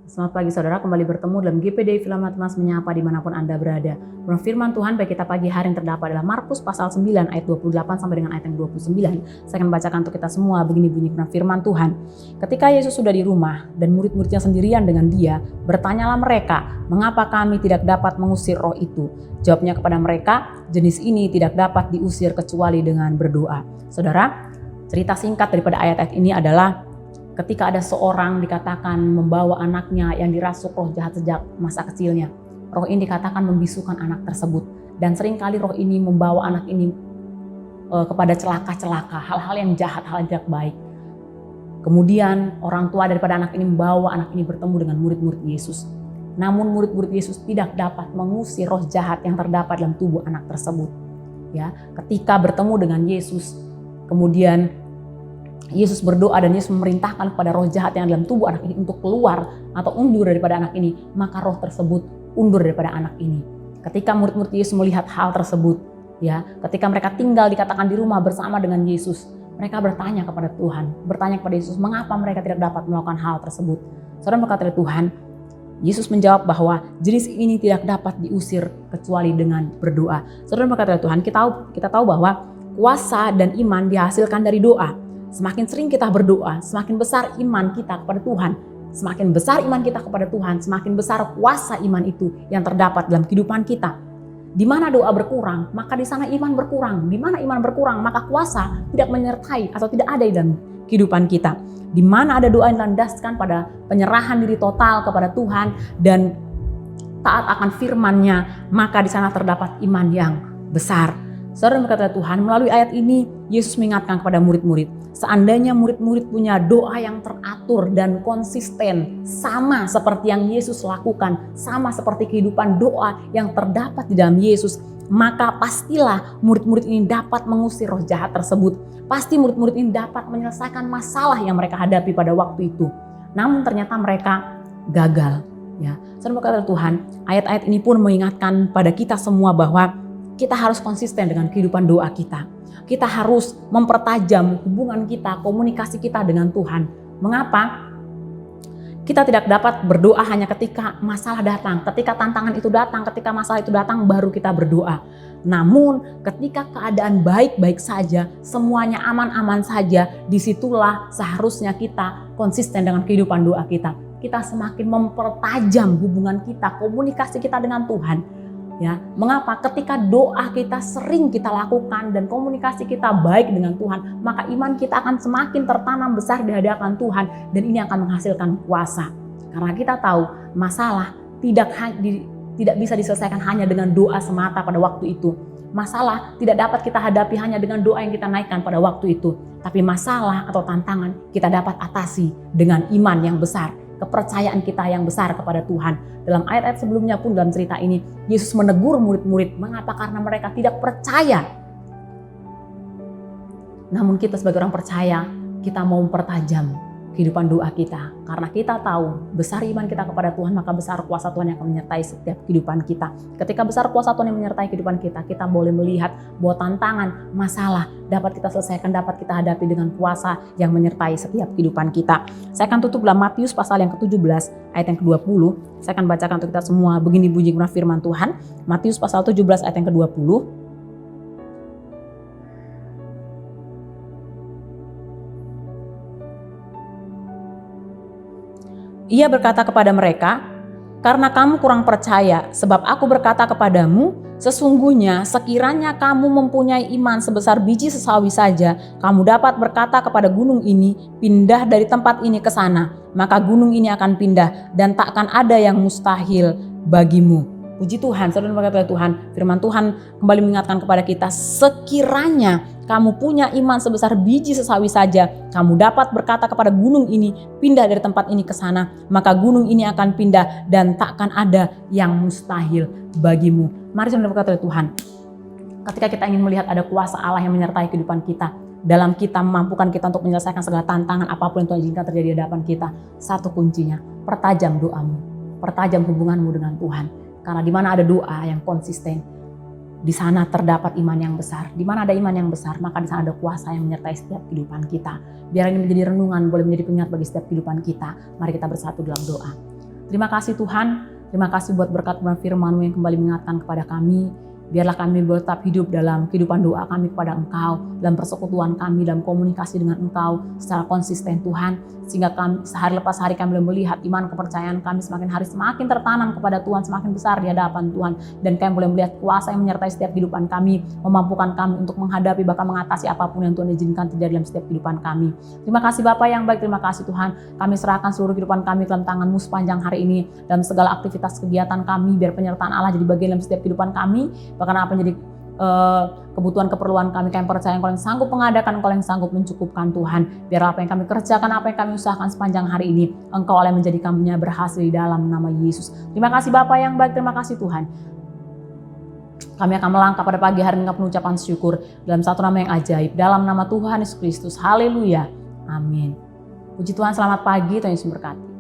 Selamat pagi saudara, kembali bertemu dalam GPD Film Matmas Menyapa dimanapun Anda berada. Firman Tuhan bagi kita pagi hari yang terdapat dalam Markus pasal 9 ayat 28 sampai dengan ayat yang 29. Saya akan bacakan untuk kita semua, begini bunyi firman Tuhan. Ketika Yesus sudah di rumah dan murid-muridnya sendirian dengan dia, bertanyalah mereka, mengapa kami tidak dapat mengusir roh itu? Jawabnya kepada mereka, jenis ini tidak dapat diusir kecuali dengan berdoa. Saudara, cerita singkat daripada ayat-ayat ini adalah ketika ada seorang dikatakan membawa anaknya yang dirasuk roh jahat sejak masa kecilnya. Roh ini dikatakan membisukan anak tersebut. Dan seringkali roh ini membawa anak ini kepada celaka-celaka, hal-hal yang jahat, hal yang tidak baik. Kemudian orang tua daripada anak ini membawa anak ini bertemu dengan murid-murid Yesus. Namun murid-murid Yesus tidak dapat mengusir roh jahat yang terdapat dalam tubuh anak tersebut. Ya, ketika bertemu dengan Yesus, kemudian Yesus berdoa dan Yesus memerintahkan kepada roh jahat yang dalam tubuh anak ini untuk keluar atau undur daripada anak ini, maka roh tersebut undur daripada anak ini. Ketika murid-murid Yesus melihat hal tersebut, ya, ketika mereka tinggal dikatakan di rumah bersama dengan Yesus, mereka bertanya kepada Tuhan, bertanya kepada Yesus, mengapa mereka tidak dapat melakukan hal tersebut? Saudara berkata Tuhan, Yesus menjawab bahwa jenis ini tidak dapat diusir kecuali dengan berdoa. Saudara berkata Tuhan, kita tahu bahwa kuasa dan iman dihasilkan dari doa. Semakin sering kita berdoa, semakin besar iman kita kepada Tuhan. Semakin besar iman kita kepada Tuhan, semakin besar kuasa iman itu yang terdapat dalam kehidupan kita. Di mana doa berkurang, maka di sana iman berkurang. Di mana iman berkurang, maka kuasa tidak menyertai atau tidak ada dalam kehidupan kita. Di mana ada doa yang dilandaskan pada penyerahan diri total kepada Tuhan dan taat akan firman-Nya, maka di sana terdapat iman yang besar. Saudara berkata Tuhan, melalui ayat ini Yesus mengingatkan kepada murid-murid, seandainya murid-murid punya doa yang teratur dan konsisten, sama seperti yang Yesus lakukan, sama seperti kehidupan doa yang terdapat di dalam Yesus, maka pastilah murid-murid ini dapat mengusir roh jahat tersebut. Pasti murid-murid ini dapat menyelesaikan masalah yang mereka hadapi pada waktu itu. Namun ternyata mereka gagal. Ya, saudara berkata Tuhan, ayat-ayat ini pun mengingatkan pada kita semua bahwa kita harus konsisten dengan kehidupan doa kita. Kita harus mempertajam hubungan kita, komunikasi kita dengan Tuhan. Mengapa? Kita tidak dapat berdoa hanya ketika masalah datang, ketika tantangan itu datang, ketika masalah itu datang baru kita berdoa. Namun ketika keadaan baik-baik saja, semuanya aman-aman saja, disitulah seharusnya kita konsisten dengan kehidupan doa kita. Kita semakin mempertajam hubungan kita, komunikasi kita dengan Tuhan. Ya, mengapa? Ketika doa kita sering kita lakukan dan komunikasi kita baik dengan Tuhan, maka iman kita akan semakin tertanam besar di hadapan Tuhan dan ini akan menghasilkan kuasa. Karena kita tahu masalah tidak bisa diselesaikan hanya dengan doa semata pada waktu itu. Masalah tidak dapat kita hadapi hanya dengan doa yang kita naikkan pada waktu itu. Tapi masalah atau tantangan kita dapat atasi dengan iman yang besar. Kepercayaan kita yang besar kepada Tuhan. Dalam ayat-ayat sebelumnya pun dalam cerita ini, Yesus menegur murid-murid. Mengapa? Karena mereka tidak percaya. Namun kita sebagai orang percaya, kita mau mempertajam kehidupan doa kita. Karena kita tahu besar iman kita kepada Tuhan, maka besar kuasa Tuhan yang akan menyertai setiap kehidupan kita. Ketika besar kuasa Tuhan yang menyertai kehidupan kita, kita boleh melihat bahwa tantangan, masalah dapat kita selesaikan, dapat kita hadapi dengan kuasa yang menyertai setiap kehidupan kita. Saya akan tutup dalam Matius pasal yang ke-17 ayat yang ke-20. Saya akan bacakan untuk kita semua, begini bunyi firman Tuhan. Matius pasal 17 ayat yang ke-20. Ia berkata kepada mereka, karena kamu kurang percaya, sebab aku berkata kepadamu, sesungguhnya sekiranya kamu mempunyai iman sebesar biji sesawi saja, kamu dapat berkata kepada gunung ini, pindah dari tempat ini ke sana, maka gunung ini akan pindah dan takkan ada yang mustahil bagimu. Puji Tuhan, saudara berkata Tuhan, firman Tuhan kembali mengingatkan kepada kita, sekiranya kamu punya iman sebesar biji sesawi saja, kamu dapat berkata kepada gunung ini, pindah dari tempat ini ke sana, maka gunung ini akan pindah dan takkan ada yang mustahil bagimu. Mari saudara berkata Tuhan, ketika kita ingin melihat ada kuasa Allah yang menyertai kehidupan kita, dalam kita memampukan kita untuk menyelesaikan segala tantangan apapun yang Tuhan izinkan terjadi di hadapan kita, satu kuncinya, pertajam doamu, pertajam hubunganmu dengan Tuhan. Karena di mana ada doa yang konsisten, di sana terdapat iman yang besar. Di mana ada iman yang besar, maka di sana ada kuasa yang menyertai setiap kehidupan kita. Biar ini menjadi renungan, boleh menjadi pengingat bagi setiap kehidupan kita. Mari kita bersatu dalam doa. Terima kasih Tuhan, terima kasih buat berkat firman-Mu yang kembali mengingatkan kepada kami. Biarlah kami tetap hidup dalam kehidupan doa kami kepada Engkau, dalam persekutuan kami, dalam komunikasi dengan Engkau secara konsisten Tuhan. Sehingga kami, sehari lepas hari kami boleh melihat iman kepercayaan kami semakin hari semakin tertanam kepada Tuhan, semakin besar di hadapan Tuhan. Dan kami boleh melihat kuasa yang menyertai setiap kehidupan kami, memampukan kami untuk menghadapi bahkan mengatasi apapun yang Tuhan izinkan terjadi dalam setiap kehidupan kami. Terima kasih Bapa yang baik, terima kasih Tuhan. Kami serahkan seluruh kehidupan kami dalam tangan-Mu sepanjang hari ini, dalam segala aktivitas kegiatan kami, biar penyertaan Allah jadi bagian dalam setiap kehidupan kami. Bahkan apa yang jadi kebutuhan keperluan kami percaya Engkau yang sanggup mengadakan, Engkau yang sanggup mencukupkan Tuhan. Biar apa yang kami kerjakan, apa yang kami usahakan sepanjang hari ini, Engkau yang menjadikannya berhasil di dalam nama Yesus. Terima kasih Bapa yang baik, terima kasih Tuhan. Kami akan melangkah pada pagi hari dengan pengucapan syukur dalam satu nama yang ajaib, dalam nama Tuhan Yesus Kristus. Haleluya. Amin. Puji Tuhan, selamat pagi, Tuhan Yesus memberkati.